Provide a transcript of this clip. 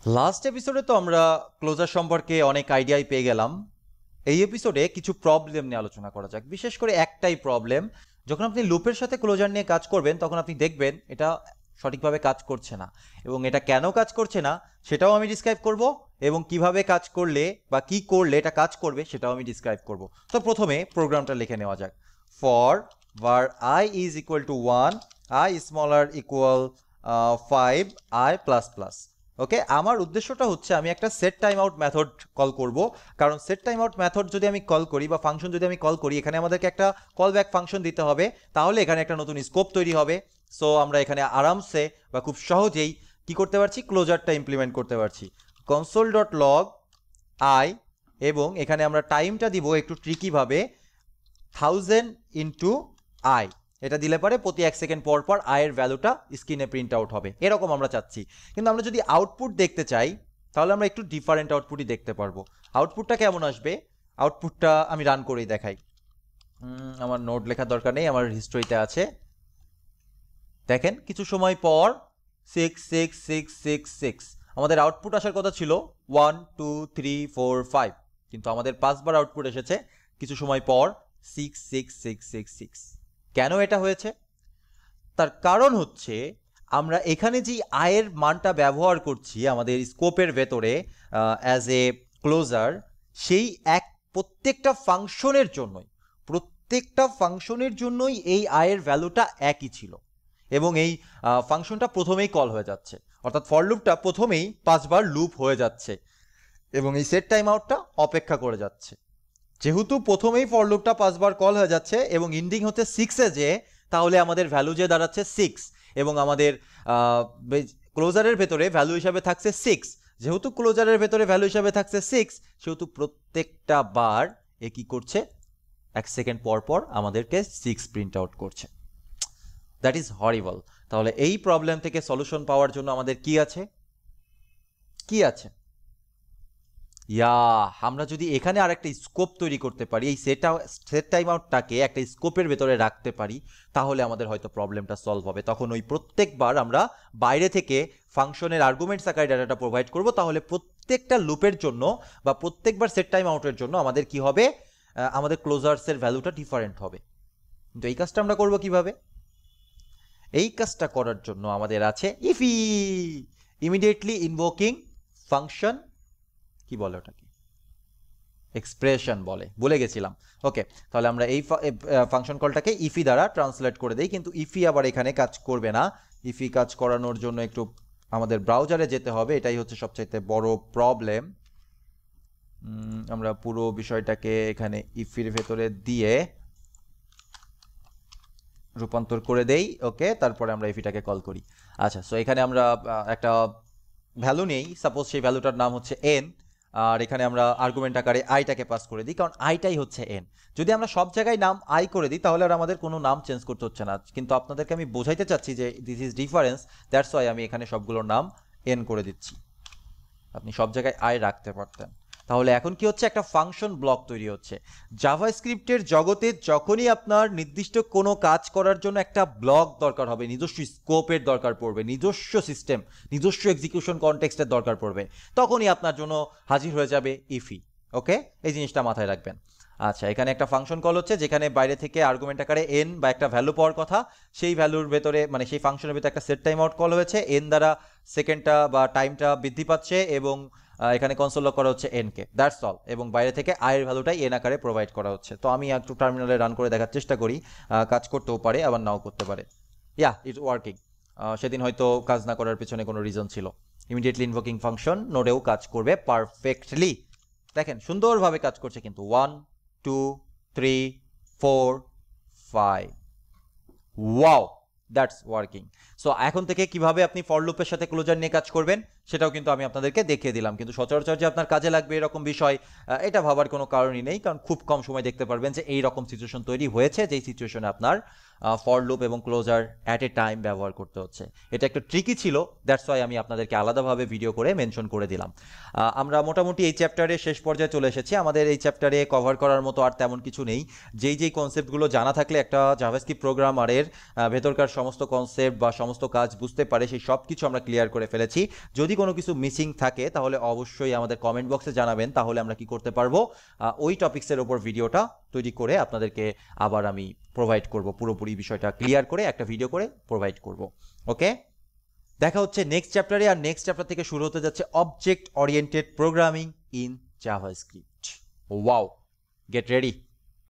Last এপিসোডে তো আমরা ক্লোজার সম্পর্কে অনেক আইডিয়াই পেয়ে গেলাম। এই এপিসোডে কিছু প্রবলেম নিয়ে আলোচনা করা যাক, বিশেষ করে একটাই প্রবলেম। যখন আপনি লুপের সাথে ক্লোজার নিয়ে কাজ করবেন তখন আপনি দেখবেন এটা সঠিকভাবে কাজ করছে না, এবং এটা কেন কাজ করছে না সেটাও আমি ডিসক্রাইব করব, এবং কিভাবে কাজ করলে বা কি করলে এটা কাজ করবে সেটাও আমি ডিসক্রাইব করব। তো প্রথমে প্রোগ্রামটা লিখে নেওয়া যাক। For var I is equal to 1, I smaller equal 5, I plus plus। ওকে, আমার উদ্দেশ্যটা হচ্ছে আমি একটা set time out method call করব, কারণ সেট টাইম আউট মেথড যদি আমি কল করি বা ফাংশন যদি আমি কল করি, এখানে আমাদেরকে একটা কল ব্যাক ফাংশন দিতে হবে, তাহলে এখানে একটা নতুন স্কোপ তৈরি হবে। সো আমরা এখানে আরামসে বা খুব সহজেই কি করতে পারছি, ক্লোজারটা ইমপ্লিমেন্ট করতে পারছি। কনসোল ডট লগ আই, এবং এখানে আমরা টাইমটা দিব একটু ট্রিকিভাবে 1000 ইন্টু আই। এটা দিলে পরে প্রতি 1 সেকেন্ড পর পর আয়ের ভ্যালুটা স্ক্রিনে প্রিন্ট আউট হবে, এরকম আমরা চাচ্ছি। কিন্তু আমরা যদি আউটপুট দেখতে চাই তাহলে আমরা একটু ডিফারেন্ট আউটপুটই দেখতে পারবো। আউটপুটটা কেমন আসবে, আউটপুটটা আমি রান করেই দেখাই। আমার নোট লেখার দরকার নেই, আমার হিস্ট্রিতে আছে। দেখেন কিছু সময় পর 66666 আমাদের আউটপুট আসার কথা ছিল 1 2 3 4 5, কিন্তু আমাদের 5 বার আউটপুট এসেছে কিছু সময় পর 66666। কেন এটা হয়েছে? তার কারণ হচ্ছে আমরা এখানে যে আয়ের মানটা ব্যবহার করছি আমাদের স্কোপের ভেতরে অ্যাজ এ ক্লোজার, সেই প্রত্যেকটা ফাংশনের জন্যই এই আয়ের ভ্যালুটা একই ছিল, এবং এই ফাংশনটা প্রথমেই কল হয়ে যাচ্ছে, অর্থাৎ ফর লুপটা প্রথমেই 5 বার লুপ হয়ে যাচ্ছে, এবং এই সেট টাইম আউটটা অপেক্ষা করে যাচ্ছে। যেহেতু প্রথমেই ফর লুপটা 5 বার কল হয়ে যাচ্ছে এবং ইন্ডিং হচ্ছে 6-এ, যে তাহলে আমাদের ভ্যালু যে দাঁড়াচ্ছে 6, এবং আমাদের ক্লোজারের ভেতরে ভ্যালু হিসাবে থাকছে 6। যেহেতু ক্লোজারের ভেতরে ভ্যালু হিসাবে থাকছে 6, সেহেতু প্রত্যেকটা বার এ কি করছে, 1 সেকেন্ড পর পর আমাদেরকে 6 প্রিন্ট আউট করছে। দ্যাট ইজ হরিবল। তাহলে এই প্রবলেম থেকে সলিউশন পাওয়ার জন্য আমাদের কি আছে, আমরা যদি এখানে আরেকটা স্কোপ তৈরি করতে পারি, এই সেট টাইম আউটটাকে একটা স্কোপের ভেতরে রাখতে পারি, তাহলে আমাদের হয়তো প্রবলেমটা সলভ হবে। তখন ওই প্রত্যেকবার আমরা বাইরে থেকে ফাংশনের আর্গুমেন্টস আকারে ডাটাটা প্রোভাইড করব, তাহলে প্রত্যেকটা লুপের জন্য বা প্রত্যেকবার সেট টাইম আউটের জন্য আমাদের কি হবে, আমাদের ক্লোজার্সের ভ্যালুটা ডিফারেন্ট হবে। কিন্তু এই কাজটা আমরা করব কিভাবে? এই কাজটা করার জন্য আমাদের আছে ইফি, ইমিডিয়েটলি ইনভোকিং ফাংশন। কি বলে ওটাকে, এক্সপ্রেশন বলে, ভুলে গেছিলাম। ওকে, তাহলে আমরা এই ফাংশন কলটাকে ইফি দ্বারা ট্রান্সলেট করে দেই, কিন্তু ইফি আবার এখানে কাজ করবে না। ইফি কাজ করানোর জন্য একটু আমাদের ব্রাউজারে যেতে হবে, এটাই হচ্ছে সবচাইতে বড় প্রবলেম। আমরা পুরো বিষয়টাকে এখানে ইফির ভেতরে দিয়ে রূপান্তর করে দেই। ওকে, তারপরে আমরা ইফিটাকে কল করি। আচ্ছা, সো এখানে আমরা একটা ভ্যালু নেই, সাপোজ সেই ভ্যালুটার নাম হচ্ছে এন, আর এখানে আমরা আর্গুমেন্ট আকারে আইটাকে পাস করে দিই, কারণ আইটাই হচ্ছে এন। যদি আমরা সব জায়গায় নাম আই করে দিই তাহলে আর আমাদের কোনো নাম চেঞ্জ করতে হচ্ছে না, কিন্তু আপনাদেরকে আমি বোঝাইতে চাচ্ছি যে this is difference, that's why আমি এখানে সবগুলোর নাম এন করে দিচ্ছি। আপনি সব জায়গায় আই রাখতে পারতেন। তাহলে এখন কি হচ্ছে, একটা ফাংশন ব্লক তৈরি হচ্ছে। জাভাস্ক্রিপ্টের জগতে যখনই আপনার নির্দিষ্ট কোনো কাজ করার জন্য একটা ব্লক দরকার হবে, নিজস্ব স্কোপের দরকার পড়বে, নিজস্ব সিস্টেম, নিজস্ব এক্সিকিউশন কনটেক্সটের দরকার পড়বে, তখনই আপনার জন্য হাজির হয়ে যাবে ইফি। ওকে, এই জিনিসটা মাথায় রাখবেন। আচ্ছা, এখানে একটা ফাংশন কল হচ্ছে যেখানে বাইরে থেকে আর্গুমেন্ট আকারে এন বা একটা ভ্যালু পাওয়ার কথা, সেই ভ্যালুর ভেতরে মানে সেই ফাংশনের ভেতরে একটা সেট টাইম আউট কল হয়েছে, এন দ্বারা সেকেন্ডটা বা টাইমটা বৃদ্ধি পাচ্ছে, এবং এখানে কনসোল লক করা হচ্ছে এন কে, দ্যাটস অল। এবং বাইরে থেকে আয়ের ভ্যালুটাই এন আকারে প্রোভাইড করা হচ্ছে। তো আমি একটু টার্মিনালে রান করে দেখার চেষ্টা করি, কাজ করতেও পারে আবার নাও করতে পারে। It's working. সেদিন হয়তো কাজ না করার পেছনে কোনো রিজন ছিল। ইমিডিয়েটলি ইনভোকিং ফাংশন নোডেও কাজ করবে পারফেক্টলি। দেখেন সুন্দরভাবে কাজ করছে, কিন্তু 1 2 3 4 5, ওয়াও, দ্যাটস ওয়ার্কিং। সো এখন থেকে কিভাবে আপনি ফর লুপের সাথে ক্লোজার নিয়ে কাজ করবেন সেটাও কিন্তু আমি আপনাদেরকে দেখিয়ে দিলাম, কিন্তু সচরাচর যে আপনার কাজে লাগবে এরকম বিষয় এটা ভাবার কোনো কারণই নেই, কারণ খুব কম সময় দেখতে পারবেন যে এই রকম সিচুয়েশন তৈরি হয়েছে, যেই সিচুয়েশনে আপনার ফর লুপ এবং ক্লোজার অ্যাট এ টাইম ব্যবহার করতে হচ্ছে। এটা একটু ট্রিকি ছিল, দ্যাটস ওয়াই আমি আপনাদেরকে আলাদাভাবে ভিডিও করে মেনশন করে দিলাম। আমরা মোটামুটি এই চ্যাপ্টারের শেষ পর্যায়ে চলে এসেছি। আমাদের এই চ্যাপ্টারে কভার করার মতো আর তেমন কিছু নেই। যেই কনসেপ্টগুলো জানা থাকলে একটা জাভাস্ক্রিপ্ট প্রোগ্রামারের ভেতরকার সমস্ত কনসেপ্ট বা সমস্ত কাজ বুঝতে পারে, সেই সব কিছু আমরা ক্লিয়ার করে ফেলেছি। যদি যদি কোনো কিছু মিসিং থাকে তাহলে অবশ্যই আমাদের কমেন্ট বক্সে জানাবেন, তাহলে আমরা কি করতে পারবো ওই টপিক্সের ওপর ভিডিওটা তৈরি করে আপনাদেরকে আবার আমি প্রোভাইড করব, পুরোপুরি বিষয়টা ক্লিয়ার করে একটা ভিডিও করে প্রোভাইড করব। ওকে, দেখা হচ্ছে নেক্সট চ্যাপ্টারে। আর নেক্সট চ্যাপ্টার থেকে শুরু হতে যাচ্ছে object oriented programming in JavaScript. Wow, get ready.